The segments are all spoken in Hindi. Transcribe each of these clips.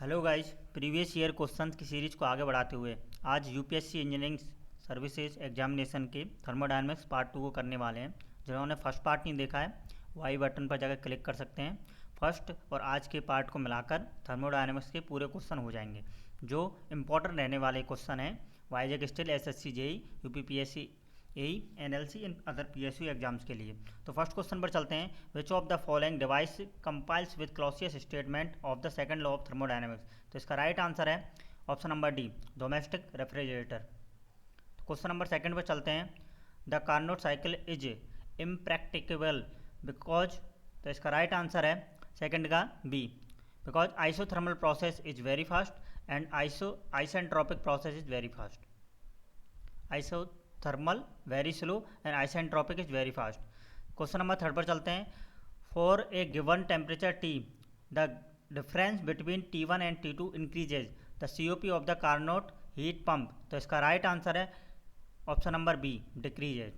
Hello guys, previous year questions की सीरीज को आगे बढ़ाते हुए आज यूपीएससी इंजीनियरिंग सर्विसेज एग्जामिनेशन के थर्मोडायनेमिक्स पार्ट 2 को करने वाले हैं। जिन्होंने फर्स्ट पार्ट नहीं देखा है वाई बटन पर जाकर क्लिक कर सकते हैं। फर्स्ट और आज के पार्ट को मिलाकर थर्मोडायनेमिक्स के पूरे क्वेश्चन हो जाएंगे जो इम्पोर्टेंट रहने वाले क्वेश्चन हैं Vizag steel, SSC, JE, UPPSC, AE, NLC and other PSU exams के लिए। तो फर्स्ट क्वेश्चन पर चलते हैं। Which of the following device compiles with Clausius statement of the second law of thermodynamics. तो इसका राइट आंसर है option number D, domestic refrigerator. तो क्वेश्चन नंबर सेकंड पर चलते हैं। The Carnot cycle is impracticable because, तो इसका राइट आंसर है सेकंड का B, because isothermal process is very fast and isentropic process is very fast. Isothermal very slow and isentropic is very fast. Question number third पर चलते हैं। For a given temperature T the difference between T1 and T2 increases the COP of the Carnot heat pump. तो इसका राइट आंसर है option number B, decreases.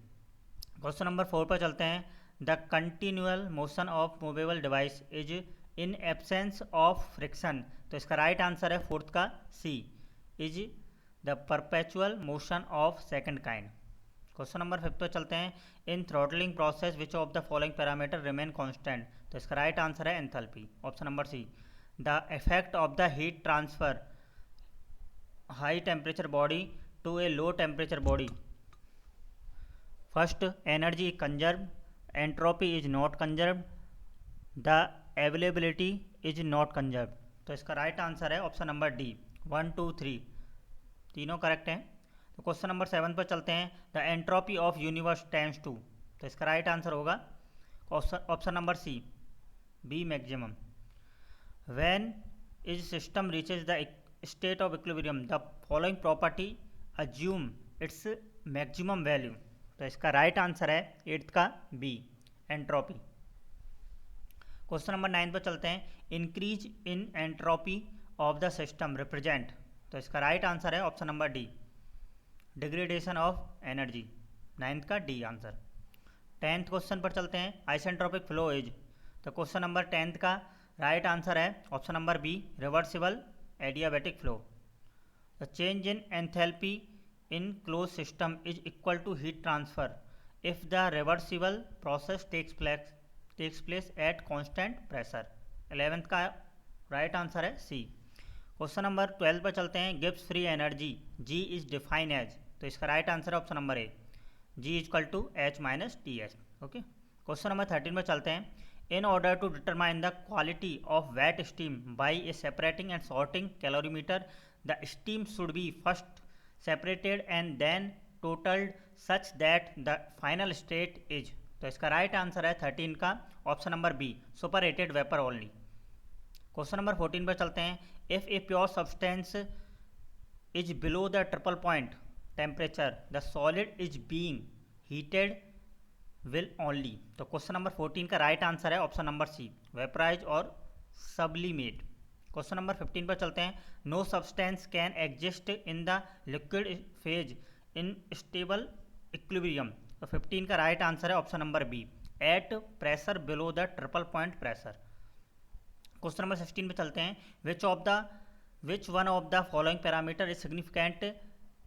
Question number 4 पर चलते हैं। The continual motion of movable device is in absence of friction. तो इसका राइट आंसर है फोर्थ का C, is the perpetual motion of second kind. Question number 5 पर चलते हैं। In throttling process which of the following parameter remain constant. तो इसका राइट आंसर है enthalpy, option number C. The effect of the heat transfer high temperature body to a low temperature body. First, energy conserve, entropy is not conserve, the availability is not conserve. तो इसका राइट आंसर है ऑप्शन नंबर डी, 1, 2, 3 तीनों करेक्ट हैं। तो क्वेश्चन नंबर 7 पर चलते हैं। The entropy of universe tends to. तो इसका राइट आंसर होगा option number C, B, maximum. When is system reaches the state of equilibrium the following property assume its maximum value. तो इसका राइट आंसर है 8th का बी, एंट्रोपी। क्वेश्चन नंबर 9 पर चलते हैं। Increase in entropy of the system represent. तो इसका राइट आंसर है option number D, degradation of energy, 9th का डी आंसर। 10th क्वेश्चन पर चलते हैं। Isentropic flow is. तो क्वेश्चन नंबर 10th का राइट आंसर है option number B, reversible adiabatic flow. The change in enthalpy in close system is equal to heat transfer if the reversible process takes place at constant pressure. 11th का राइट आंसर है सी। क्वेश्चन नंबर 12 पर चलते हैं। Gibbs free energy G is define as. तो इसका राइट आंसर है ऑप्शन नंबर ए, जी इजकल to H minus T H. Okay. Question number 13 पर चलते हैं। In order to determine the quality of wet steam by a separating and throttling calorimeter the steam should be first separated and then throttled such that the final state is. तो इसका राइट आंसर है 13 का option number B, super heated vapour only. Question number 14 पर चलते हैं। If a pure substance is below the triple point temperature the solid is being heated will only. तो क्वेश्चन नंबर 14 का राइट आंसर है ऑप्शन नंबर सी, वेपराइज और सब्लिमेट। क्वेश्चन नंबर 15 पर चलते हैं। No substance can exist in the liquid phase in stable equilibrium. तो 15 का राइट आंसर है option number B, eight pressure below the triple point pressure. Question number 16 पे चलते हैं। Which one of the following parameter is significant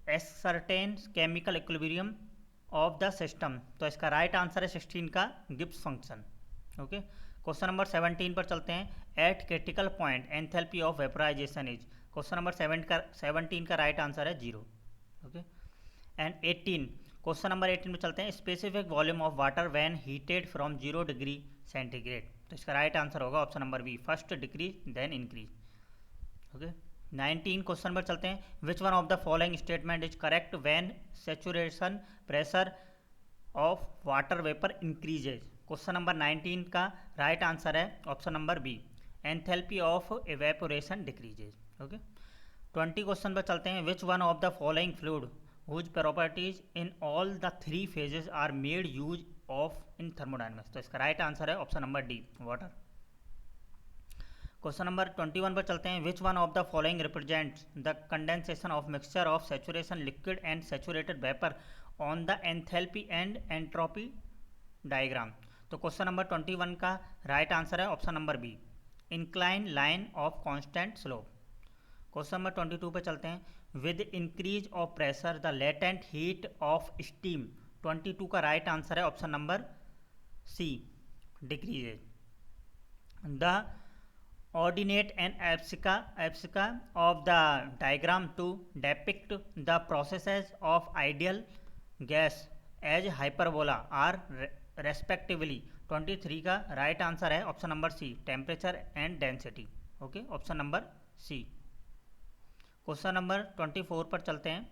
ascertain chemical equilibrium of the system. तो इसका राइट आंसर है 16 का Gibbs function. Okay. Question number 17 पर चलते हैं। At critical point enthalpy of vaporisation is. Question number 17 का राइट आंसर है 0। ओके। एंड 18, क्वेश्चन नंबर 18 में चलते हैं। Specific volume of water when heated from 0 degree centigrade. तो इसका राइट आंसर होगा option number B, first decrease then increase. Okay. 19 question पर चलते हैं। Which one of the following statement is correct when saturation pressure of water vapour increases. Question number 19 का राइट आंसर है option number B, enthalpy of evaporation decreases. Okay. 20 question पर चलते हैं। Which one of the following fluid whose properties in all the 3 phases are made use of in thermodynamics। तो इसका राइट आंसर है option number D, water. Question number 21 पर चलते हैं। Which one of the following represents the condensation of mixture of saturation liquid and saturated vapour on the enthalpy and entropy diagram. तो क्वेश्चन नंबर 21 का राइट आंसर है option number B, incline line of constant slope. Question number 22 पे चलते हैं। With increase of pressure the latent heat of steam, 22 का राइट आंसर है option number C, decreases. The ordinate and abscissa of the diagram to depict the processes of ideal gas as hyperbola are respectively, 23 का राइट आंसर है option number C, temperature and density. Okay, option number C. Question number 24 पर चलते हैं।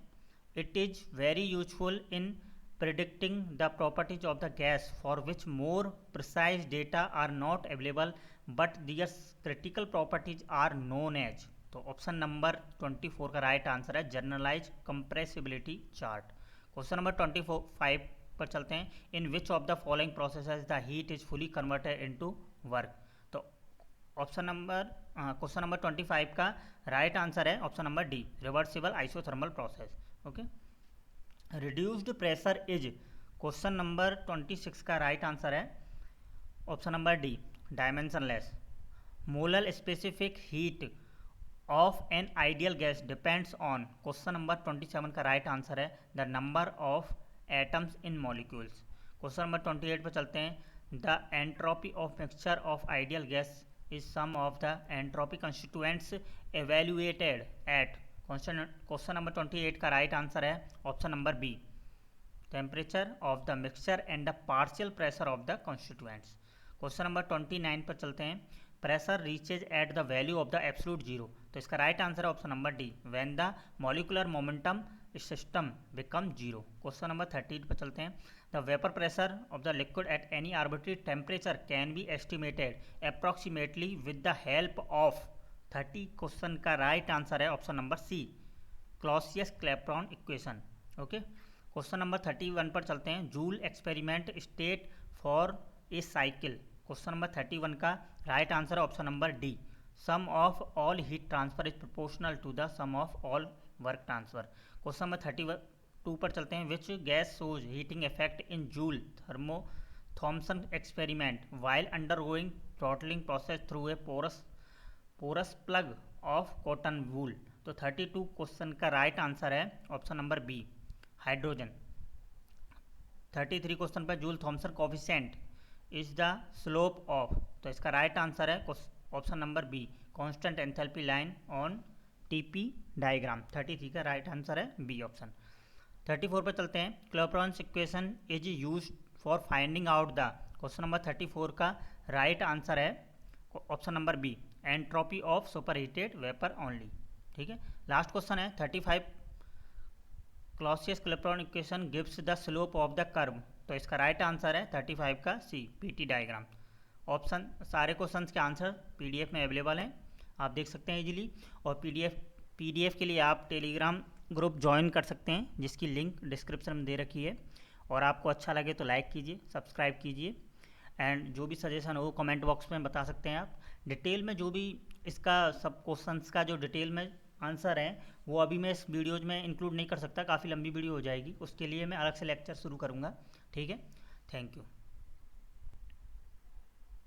It is very useful in predicting the properties of the gas for which more precise data are not available but their critical properties are known as, तो ऑप्शन नंबर 24 का राइट आंसर है generalise compressibility chart. Question number 25 पर चलते हैं। In which of the following processes the heat is fully converted into work, तो ऑप्शन नंबर क्वेश्चन नंबर 25 का राइट आंसर है option number D, reversible isothermal process. Okay, reduced pressure is, question number 26 का राइट आंसर है option number D, dimensionless. Molar specific heat of an ideal gas depends on, question number 27 का राइट आंसर है the number of atoms in molecules. Question number 28 पर चलते हैं। The entropy of mixture of ideal gas is sum of the entropy constituents evaluated at, question number 28 का राइट आंसर है option number B, temperature of the mixture and the partial pressure of the constituents. Question number 29 पर चलते हैं। Pressure reaches at the value of the absolute zero, तो इसका राइट आंसर है option number D, when the molecular momentum system become zero. Question number 30 पर चलते हैं। The vapour pressure of the liquid at any arbitrary temperature can be estimated approximately with the help of 30, question का राइट आंसर है option number C, Clausius Clapeyron equation. Okay, question number 31 पर चलते हैं। Joule experiment state for a cycle, question number 31 का राइट आंसर है option number D, sum of all heat transfer is proportional to the sum of all work transfer. Question number 32 पर चलते हैं। Which gas shows heating effect in Joule Thomson experiment while undergoing throttling process through a porous plug of cotton wool, तो 32 क्वेश्चन का राइट आंसर है option number B, hydrogen. 33 question पर Joule Thomson coefficient is the slope of, तो इसका राइट आंसर है option number B, constant enthalpy line on TP diagram. 33 का राइट आंसर है बी ऑप्शन। 34 पर चलते हैं। Clapeyron's equation is use for finding out the, question number 34 का राइट आंसर है option number B, entropy of superheated vapour only. ठीक है, लास्ट क्वेश्चन है 35। Clausius Clapeyron equation gives the slope of the curve, तो इसका राइट आंसर है 35 का सी, पीटी डायग्राम। ऑप्शन सारे क्वेश्चंस के आंसर पीडीएफ में अवेलेबल हैं, आप देख सकते हैं इजीली। और पीडीएफ के लिए आप टेलीग्राम ग्रुप ज्वाइन कर सकते हैं, जिसकी लिंक डिस्क्रिप्शन में दे रखी है। और आपको अच्छा लगे तो लाइक कीजिए, सब्सक्राइब कीजिए, एंड जो भी सजेशन हो कमेंट बॉक्स में बता सकते हैं आप। डिटेल में जो भी इसका सब क्वेश्चंस का जो डिटेल में आंसर है वो अभी मैं इस वीडियोज़ में इंक्लूड नहीं कर सकता, काफ़ी लंबी वीडियो हो जाएगी, उसके लिए मैं अलग से लेक्चर शुरू करूँगा। ठीक है, थैंक यू।